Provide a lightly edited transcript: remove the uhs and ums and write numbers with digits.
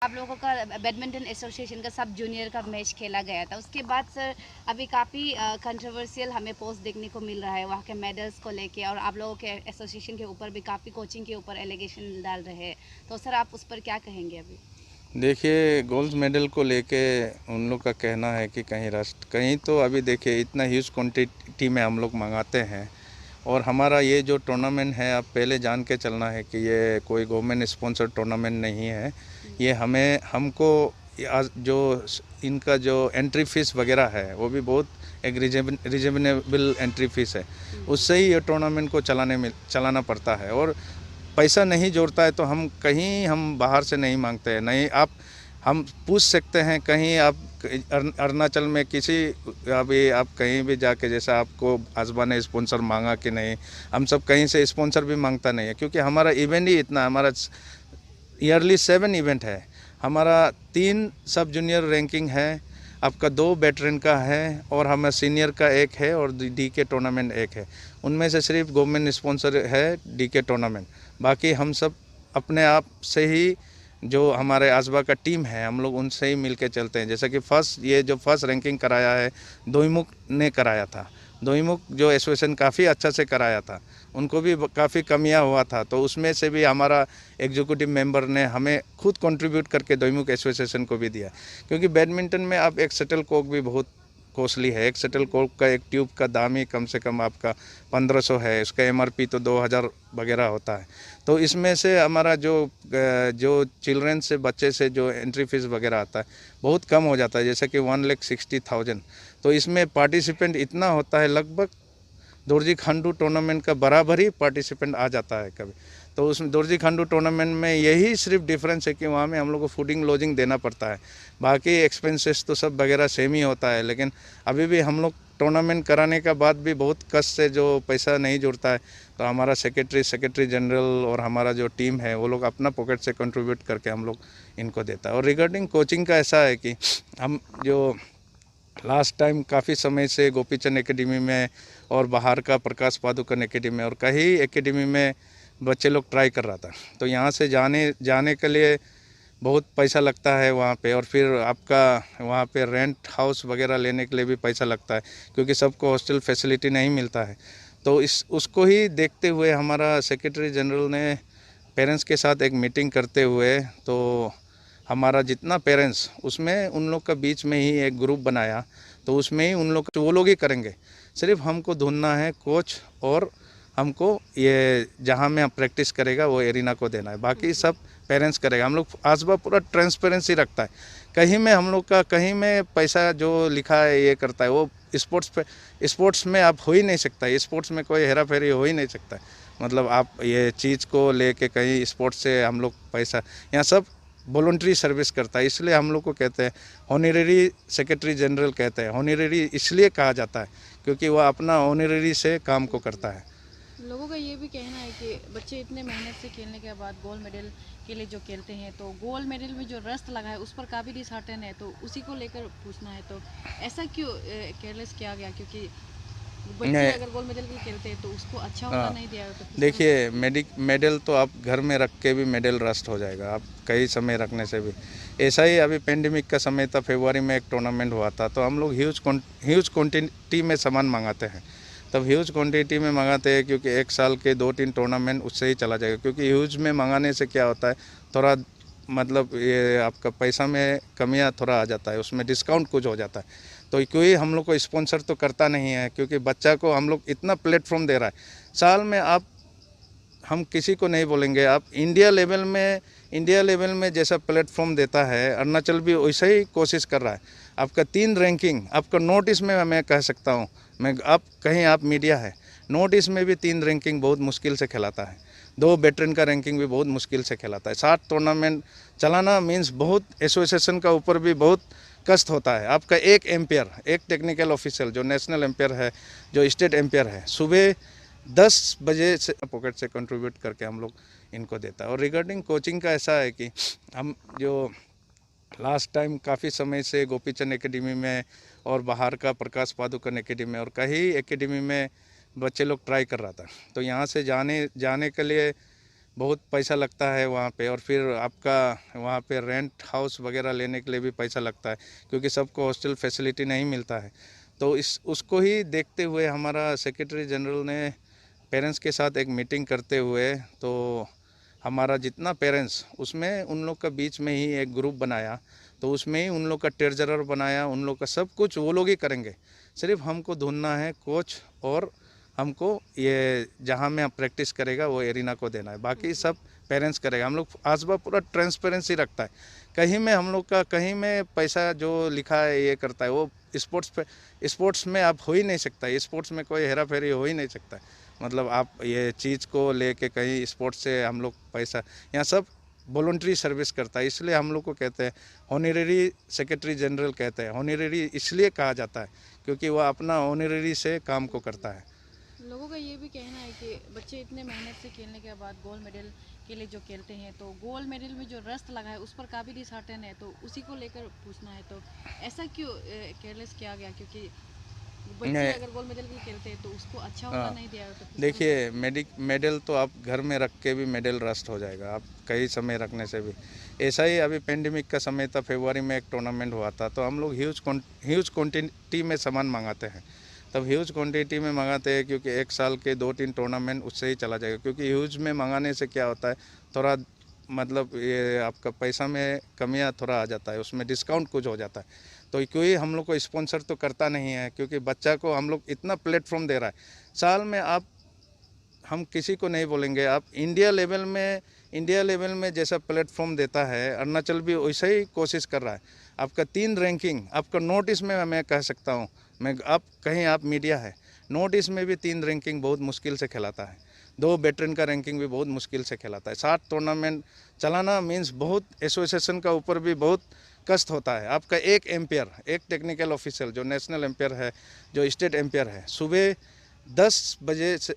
आप लोगों का बैडमिंटन एसोसिएशन का सब जूनियर का मैच खेला गया था। उसके बाद सर अभी काफ़ी कंट्रोवर्शियल हमें पोस्ट देखने को मिल रहा है वहाँ के मेडल्स को लेके, और आप लोगों के एसोसिएशन के ऊपर भी काफ़ी कोचिंग के ऊपर एलिगेशन डाल रहे हैं। तो सर आप उस पर क्या कहेंगे अभी? देखिए, गोल्ड मेडल को लेके उन लोग का कहना है कि कहीं राष्ट्र कहीं तो अभी देखिए इतना ह्यूज क्वांटिटी में हम लोग मंगाते हैं, और हमारा ये जो टूर्नामेंट है आप पहले जान के चलना है कि ये कोई गवर्नमेंट स्पॉन्सर्ड टूर्नामेंट नहीं है। ये हमको जो इनका जो एंट्री फीस वगैरह है वो भी बहुत एक रिजनेबल एंट्री फीस है, उससे ही ये टूर्नामेंट को चलाना पड़ता है। और पैसा नहीं जोड़ता है तो हम बाहर से नहीं मांगते हैं। नहीं, हम पूछ सकते हैं कहीं आप अरुणाचल में अभी आप कहीं भी जाके, जैसा आपको आजबा ने स्पॉन्सर मांगा कि नहीं, हम सब कहीं से स्पॉन्सर भी मांगता नहीं है, क्योंकि हमारा इवेंट ही इतना, हमारा ईयरली 7 इवेंट है। हमारा 3 सब जूनियर रैंकिंग है, आपका 2 वेटरन का है, और हमें सीनियर का 1 है, और डी के टूर्नामेंट 1 है। उनमें से सिर्फ गवर्नमेंट स्पॉन्सर है डी के टूर्नामेंट, बाकी हम सब अपने आप से ही, जो हमारे आजबा का टीम है हम लोग उनसे ही मिल के चलते हैं। जैसा कि फर्स्ट रैंकिंग कराया है दोईमुख ने कराया था। दोईमुख जो एसोसिएशन काफ़ी अच्छा से कराया था, उनको भी काफ़ी कमियां हुआ था, तो उसमें से भी हमारा एग्जीक्यूटिव मेंबर ने हमें खुद कंट्रीब्यूट करके दोईमुख एसोसिएशन को भी दिया। क्योंकि बैडमिंटन में आप एक शटल कॉक भी बहुत कॉस्टली है। एक शटल कॉक का एक ट्यूब का दाम ही कम से कम आपका 1500 है, उसका एमआरपी तो 2000 वगैरह होता है। तो इसमें से हमारा जो चिल्ड्रेन से, बच्चे से जो एंट्री फीस वगैरह आता है बहुत कम हो जाता है, जैसे कि 1,60,000। तो इसमें पार्टिसिपेंट इतना होता है, लगभग दोरजी खांडू टूर्नामेंट का बराबर ही पार्टिसिपेंट आ जाता है कभी। तो उसमें दोरजी खांडू टूर्नामेंट में यही सिर्फ डिफरेंस है कि वहाँ में हम लोग को फूडिंग लॉजिंग देना पड़ता है, बाकी एक्सपेंसेस तो सब वगैरह सेम ही होता है। लेकिन अभी भी हम लोग टूर्नामेंट कराने का बाद भी बहुत कष्ट से जो पैसा नहीं जुड़ता है, तो हमारा सेक्रेटरी जनरल और हमारा जो टीम है वो लोग अपना पॉकेट से कंट्रीब्यूट करके हम लोग इनको देता है। और रिगार्डिंग कोचिंग का ऐसा है कि हम जो लास्ट टाइम काफ़ी समय से गोपीचंद एकेडमी में और बाहर का प्रकाश पादुकन एकेडमी और कई एकेडमी में बच्चे लोग ट्राई कर रहा था, तो यहाँ से जाने के लिए बहुत पैसा लगता है वहाँ पे, और फिर आपका वहाँ पे रेंट हाउस वगैरह लेने के लिए भी पैसा लगता है, क्योंकि सबको हॉस्टल फैसिलिटी नहीं मिलता है। तो उसको ही देखते हुए हमारा सेक्रेटरी जनरल ने पेरेंट्स के साथ एक मीटिंग करते हुए, तो हमारा जितना पेरेंट्स उसमें उन लोग का बीच में ही एक ग्रुप बनाया, तो उसमें ही वो लोग ही करेंगे। सिर्फ हमको ढूंढना है कोच, और हमको ये जहाँ में प्रैक्टिस करेगा वो एरिना को देना है, बाकी सब पेरेंट्स करेगा। हम लोग आजबा पूरा ट्रांसपेरेंसी रखता है। कहीं में हम लोग का कहीं में पैसा जो लिखा है ये करता है, वो स्पोर्ट्स में आप हो ही नहीं सकता है। स्पोर्ट्स में कोई हेरा फेरी हो ही नहीं सकता है। मतलब आप ये चीज़ को लेके कहीं स्पोर्ट्स से हम लोग पैसा, यहाँ सब वॉलंटरी सर्विस करता है, इसलिए हम लोग को कहते हैं ऑनरेरी सेक्रेटरी जनरल कहते हैं। ऑनरेरी इसलिए कहा जाता है क्योंकि वह अपना ऑनरेरी से काम को करता है। लोगों का ये भी कहना है कि बच्चे इतने मेहनत से खेलने के बाद गोल्ड मेडल के लिए जो खेलते हैं, तो गोल्ड मेडल में जो रस्ट लगा है उस पर काफ़ी डिसहार्टन है, तो उसी को लेकर पूछना है, तो ऐसा क्यों केयरलेस किया गया? क्योंकि बच्चे अगर गोल्ड मेडल के लिए खेलते हैं तो उसको अच्छा होता नहीं दिया तो देखिए, मेडल तो आप घर में रख के भी मेडल रस्ट हो जाएगा, आप कई समय रखने से भी। ऐसा ही अभी पेंडेमिक का समय था, फरवरी में एक टूर्नामेंट हुआ था, तो हम लोग ह्यूज क्वांटिटी में सामान मंगाते हैं। तब ह्यूज क्वांटिटी में मंगाते हैं क्योंकि एक साल के 2-3 टूर्नामेंट उससे ही चला जाएगा। क्योंकि ह्यूज में मंगाने से क्या होता है, थोड़ा मतलब ये आपका पैसा में कमियां थोड़ा आ जाता है, उसमें डिस्काउंट कुछ हो जाता है। तो कोई हम लोग को स्पॉन्सर तो करता नहीं है, क्योंकि बच्चा को हम लोग इतना प्लेटफॉर्म दे रहा है। साल में हम किसी को नहीं बोलेंगे, आप इंडिया लेवल में जैसा प्लेटफॉर्म देता है, अरुणाचल भी वैसा ही कोशिश कर रहा है। आपका 3 रैंकिंग, आपका नॉर्थ ईस्ट में मैं कह सकता हूँ, आप मीडिया है, नॉर्थ ईस्ट में भी 3 रैंकिंग बहुत मुश्किल से खिलाता है। 2 वेटरन का रैंकिंग भी बहुत मुश्किल से खिलाता है। 7 टूर्नामेंट चलाना मीन्स बहुत एसोसिएशन का ऊपर भी बहुत कष्ट होता है। आपका एक एम्पायर, एक टेक्निकल ऑफिशियल जो नेशनल एम्पायर है, जो स्टेट एम्पायर है, सुबह 10 बजे से पॉकेट से कंट्रीब्यूट करके हम लोग इनको देता है। और रिगार्डिंग कोचिंग का ऐसा है कि हम जो लास्ट टाइम काफ़ी समय से गोपीचंद एकेडमी में और बाहर का प्रकाश पादुकन एकेडमी और कई एकेडमी में बच्चे लोग ट्राई कर रहा था, तो यहाँ से जाने के लिए बहुत पैसा लगता है वहाँ पे, और फिर आपका वहाँ पे रेंट हाउस वगैरह लेने के लिए भी पैसा लगता है, क्योंकि सबको हॉस्टल फैसिलिटी नहीं मिलता है। तो उसको ही देखते हुए हमारा सेक्रेटरी जनरल ने पेरेंट्स के साथ एक मीटिंग करते हुए, तो हमारा जितना पेरेंट्स उसमें उन लोग का बीच में ही एक ग्रुप बनाया, तो उसमें ही उन लोग का ट्रेजरर बनाया, उन लोग का सब कुछ वो लोग ही करेंगे, सिर्फ हमको ढूंढना है कोच, और हमको ये जहाँ में प्रैक्टिस करेगा वो एरिना को देना है, बाकी सब पेरेंट्स करेगा। हम लोग आसबा पूरा ट्रांसपेरेंसी रखता है, कहीं में हम लोग का कहीं में पैसा जो लिखा है ये करता है, वो स्पोर्ट्स में आप हो ही नहीं सकता, स्पोर्ट्स में कोई हेरा फेरी हो ही नहीं सकता। मतलब आप ये चीज़ को लेके कहीं स्पोर्ट्स से हम लोग पैसा, यहाँ सब वॉलंटरी सर्विस करता है, इसलिए हम लोग को कहते हैं ऑनरेरी सेक्रेटरी जनरल कहते हैं। ऑनरेरी इसलिए कहा जाता है क्योंकि वह अपना ऑनरेरी से काम को करता है। लोगों का ये भी कहना है कि बच्चे इतने मेहनत से खेलने के बाद गोल्ड मेडल के लिए जो खेलते हैं, तो गोल्ड मेडल में जो रस्ट लगा है उस पर काफ़ी डिसहार्टन है, तो उसी को लेकर पूछना है, तो ऐसा क्यों केयरलेस किया गया? क्योंकि बच्चे अगर गोल्ड मेडल के लिए खेलते हैं तो उसको अच्छा होता नहीं दिया तो किस देखिए मेडल तो आप घर में रख के भी मेडल रस्ट हो जाएगा, आप कई समय रखने से भी। ऐसा ही अभी पेंडेमिक का समय था, फरवरी में एक टूर्नामेंट हुआ था, तो हम लोग ह्यूज क्वांटिटी में सामान मंगाते हैं। तब ह्यूज क्वांटिटी में मंगाते हैं क्योंकि एक साल के 2-3 टूर्नामेंट उससे ही चला जाएगा, क्योंकि ह्यूज में मंगाने से क्या होता है, थोड़ा मतलब ये आपका पैसा में कमियां थोड़ा आ जाता है, उसमें डिस्काउंट कुछ हो जाता है। तो कोई हम लोग को स्पॉन्सर तो करता नहीं है, क्योंकि बच्चा को हम लोग इतना प्लेटफॉर्म दे रहा है साल में। आप हम किसी को नहीं बोलेंगे, आप इंडिया लेवल में जैसा प्लेटफॉर्म देता है, अरुणाचल भी वैसा ही कोशिश कर रहा है। आपका 3 रैंकिंग आपका नॉर्थ ईस्ट में मैं कह सकता हूँ, आप मीडिया है, नॉर्थ ईस्ट में भी 3 रैंकिंग बहुत मुश्किल से खिलाता है, 2 वेटरन का रैंकिंग भी बहुत मुश्किल से खिलाता है। 7 टूर्नामेंट चलाना मीन्स बहुत एसोसिएशन का ऊपर भी बहुत कष्ट होता है। आपका एक एम्पायर, एक टेक्निकल ऑफिसर जो नेशनल एम्पायर है, जो स्टेट एम्पायर है, सुबह 10 बजे से